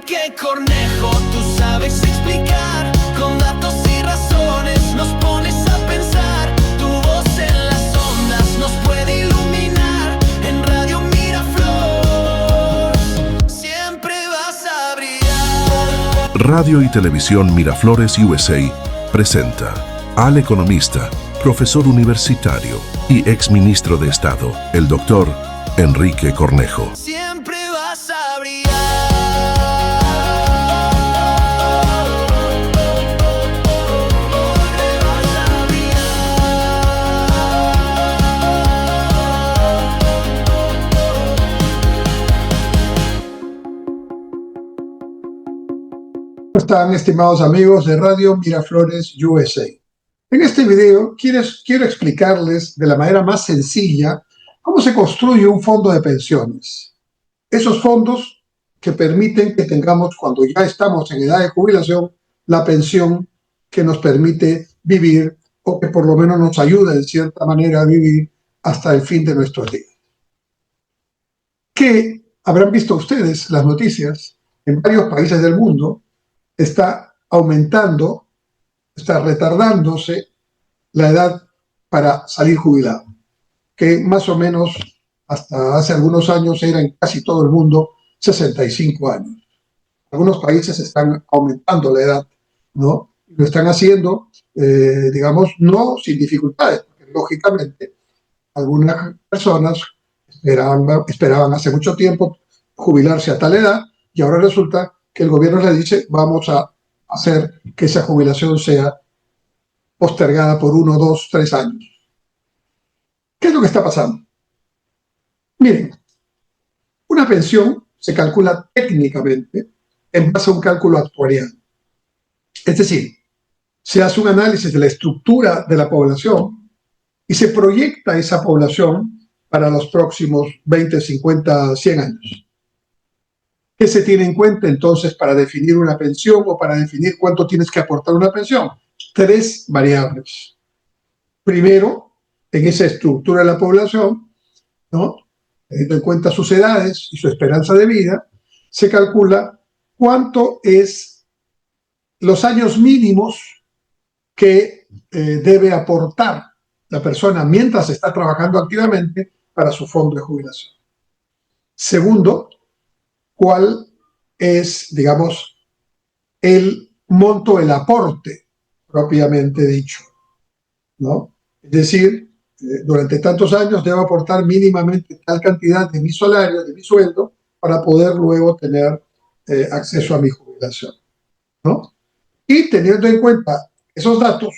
Enrique Cornejo, tú sabes explicar con datos y razones, nos pones a pensar. Tu voz en las ondas nos puede iluminar. En Radio Miraflor siempre vas a brillar. Radio y Televisión Miraflores USA presenta al economista, profesor universitario y exministro de Estado, el doctor Enrique Cornejo. Siempre vas a brillar. ¿Cómo están, estimados amigos de Radio Miraflores USA? En este video quiero explicarles de la manera más sencilla cómo se construye un fondo de pensiones. Esos fondos que permiten que tengamos, cuando ya estamos en edad de jubilación, la pensión que nos permite vivir o que por lo menos nos ayuda en cierta manera a vivir hasta el fin de nuestros días. Que habrán visto ustedes las noticias, en varios países del mundo está aumentando, está retardándose la edad para salir jubilado, que más o menos hasta hace algunos años era en casi todo el mundo 65 años. Algunos países están aumentando la edad, ¿no? Lo están haciendo, digamos, no sin dificultades, porque lógicamente algunas personas esperaban hace mucho tiempo jubilarse a tal edad y ahora resulta que el gobierno le dice vamos a hacer que esa jubilación sea postergada por 1, 2, 3 años. ¿Qué es lo que está pasando? Miren, una pensión se calcula técnicamente en base a un cálculo actuarial. Es decir, se hace un análisis de la estructura de la población y se proyecta esa población para los próximos 20, 50, 100 años. ¿Qué se tiene en cuenta entonces para definir una pensión o para definir cuánto tienes que aportar una pensión? 3 variables. Primero, en esa estructura de la población, ¿no?, teniendo en cuenta sus edades y su esperanza de vida, se calcula cuánto es los años mínimos que debe aportar la persona mientras está trabajando activamente para su fondo de jubilación. Segundo, cuál es, digamos, el monto, el aporte propiamente dicho, ¿no? Es decir, durante tantos años debo aportar mínimamente tal cantidad de mi salario, de mi sueldo, para poder luego tener acceso a mi jubilación, ¿no? Y teniendo en cuenta esos datos,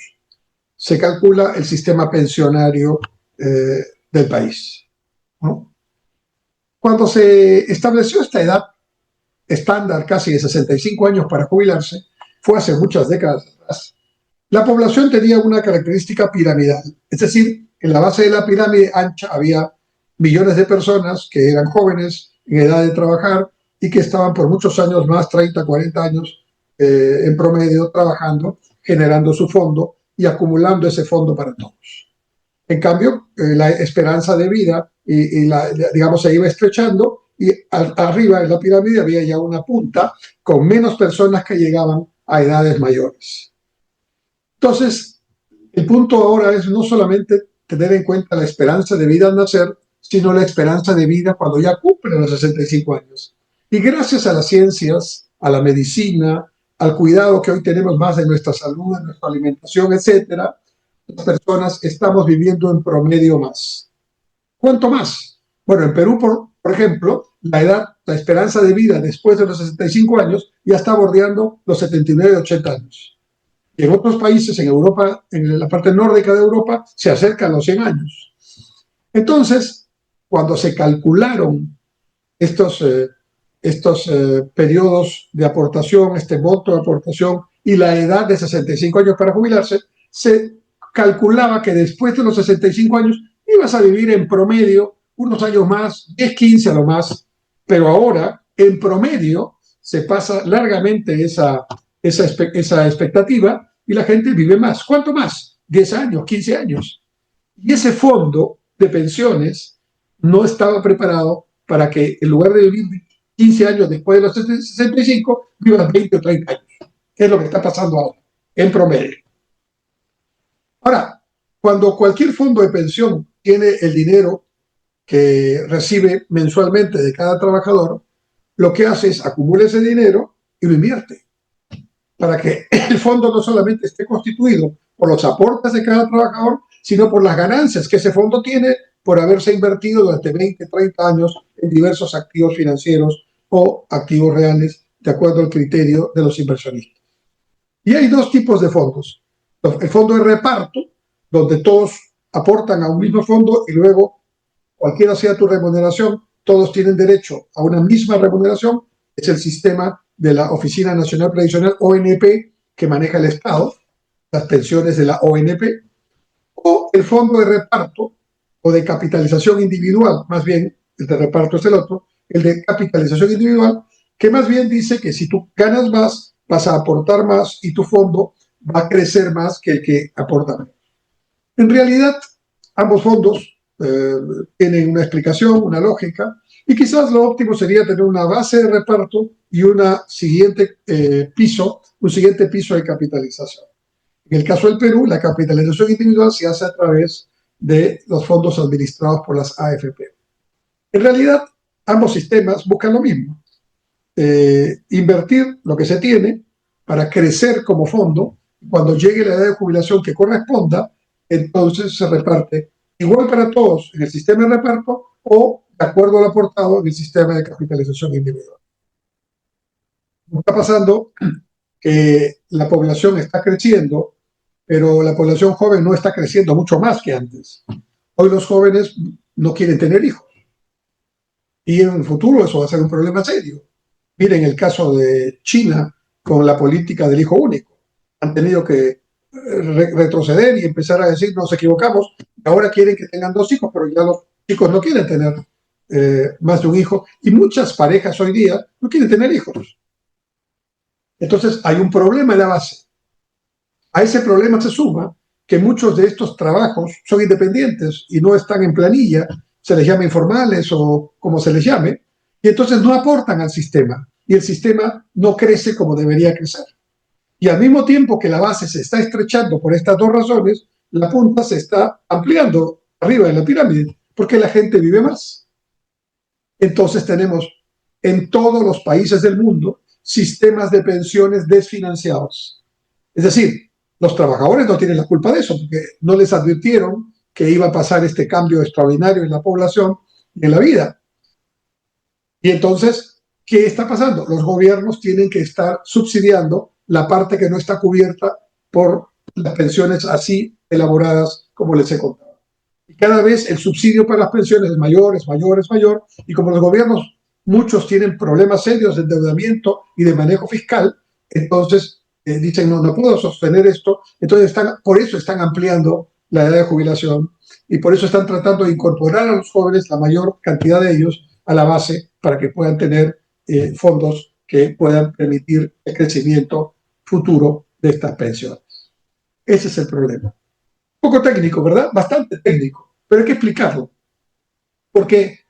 se calcula el sistema pensionario del país, ¿no? Cuando se estableció esta edad estándar casi de 65 años para jubilarse, fue hace muchas décadas atrás, la población tenía una característica piramidal. Es decir, en la base de la pirámide ancha había millones de personas que eran jóvenes, en edad de trabajar y que estaban por muchos años más, 30, 40 años en promedio, trabajando, generando su fondo y acumulando ese fondo para todos. En cambio, la esperanza de vida digamos, se iba estrechando y arriba en la pirámide había ya una punta con menos personas que llegaban a edades mayores. Entonces, el punto ahora es no solamente tener en cuenta la esperanza de vida al nacer, sino la esperanza de vida cuando ya cumplen los 65 años. Y gracias a las ciencias, a la medicina, al cuidado que hoy tenemos más de nuestra salud, de nuestra alimentación, etcétera, las personas estamos viviendo en promedio más. ¿Cuánto más? Bueno, en Perú, por ejemplo, la esperanza de vida después de los 65 años ya está bordeando los 79, 80 años. Y en otros países, en Europa, en la parte nórdica de Europa, se acerca a los 100 años. Entonces, cuando se calcularon estos periodos de aportación, este monto de aportación y la edad de 65 años para jubilarse, se calculaba que después de los 65 años ibas a vivir en promedio unos años más, 10, 15 a lo más, pero ahora en promedio se pasa largamente esa expectativa y la gente vive más. ¿Cuánto más? 10 años, 15 años. Y ese fondo de pensiones no estaba preparado para que en lugar de vivir 15 años después de los 65, vivan 20 o 30 años. Es lo que está pasando ahora, en promedio. Ahora, cuando cualquier fondo de pensión tiene el dinero que recibe mensualmente de cada trabajador, lo que hace es acumular ese dinero y lo invierte, para que el fondo no solamente esté constituido por los aportes de cada trabajador, sino por las ganancias que ese fondo tiene por haberse invertido durante 20, 30 años en diversos activos financieros o activos reales, de acuerdo al criterio de los inversionistas. Y hay dos tipos de fondos. El fondo de reparto, donde todos aportan a un mismo fondo y luego, cualquiera sea tu remuneración, todos tienen derecho a una misma remuneración. Es el sistema de la Oficina Nacional Previsional, ONP, que maneja el Estado, las pensiones de la ONP, o el fondo de reparto o de capitalización individual, más bien, el de reparto es el otro, el de capitalización individual, que más bien dice que si tú ganas más, vas a aportar más y tu fondo va a crecer más que el que aporta menos. En realidad, ambos fondos tienen una explicación, una lógica, y quizás lo óptimo sería tener una base de reparto y un siguiente piso de capitalización. En el caso del Perú, la capitalización individual se hace a través de los fondos administrados por las AFP. En realidad, ambos sistemas buscan lo mismo, invertir lo que se tiene para crecer como fondo. Cuando llegue la edad de jubilación que corresponda, entonces se reparte igual para todos en el sistema de reparto o de acuerdo al aportado en el sistema de capitalización individual. Está pasando que la población está creciendo, pero la población joven no está creciendo mucho más que antes. Hoy los jóvenes no quieren tener hijos. Y en el futuro eso va a ser un problema serio. Miren el caso de China con la política del hijo único. Han tenido que retroceder y empezar a decir, nos equivocamos, ahora quieren que tengan 2 hijos, pero ya los chicos no quieren tener más de un hijo, y muchas parejas hoy día no quieren tener hijos. Entonces hay un problema en la base. A ese problema se suma que muchos de estos trabajos son independientes y no están en planilla, se les llama informales o como se les llame, y entonces no aportan al sistema, y el sistema no crece como debería crecer. Y al mismo tiempo que la base se está estrechando por estas dos razones, la punta se está ampliando arriba de la pirámide, porque la gente vive más. Entonces tenemos en todos los países del mundo sistemas de pensiones desfinanciados. Es decir, los trabajadores no tienen la culpa de eso, porque no les advirtieron que iba a pasar este cambio extraordinario en la población y en la vida. Y entonces, ¿qué está pasando? Los gobiernos tienen que estar subsidiando la parte que no está cubierta por las pensiones así elaboradas como les he contado. Y cada vez el subsidio para las pensiones es mayor, y como los gobiernos, muchos tienen problemas serios de endeudamiento y de manejo fiscal, entonces dicen, no puedo sostener esto, entonces por eso están ampliando la edad de jubilación y por eso están tratando de incorporar a los jóvenes, la mayor cantidad de ellos, a la base para que puedan tener fondos que puedan permitir el crecimiento futuro de estas pensiones. Ese es el problema. Un poco técnico, ¿verdad? Bastante técnico, pero hay que explicarlo, porque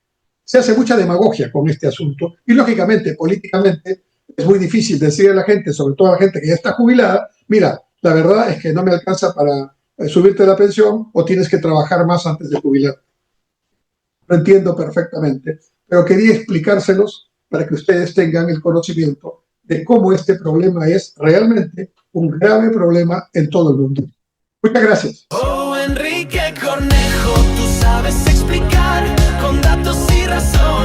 se hace mucha demagogia con este asunto y, lógicamente, políticamente, es muy difícil decirle a la gente, sobre todo a la gente que ya está jubilada, mira, la verdad es que no me alcanza para subirte la pensión o tienes que trabajar más antes de jubilar. Lo entiendo perfectamente, pero quería explicárselos para que ustedes tengan el conocimiento de cómo este problema es realmente un grave problema en todo el mundo. Muchas gracias. Oh, Enrique Cornejo, tú sabes explicar con datos y razón.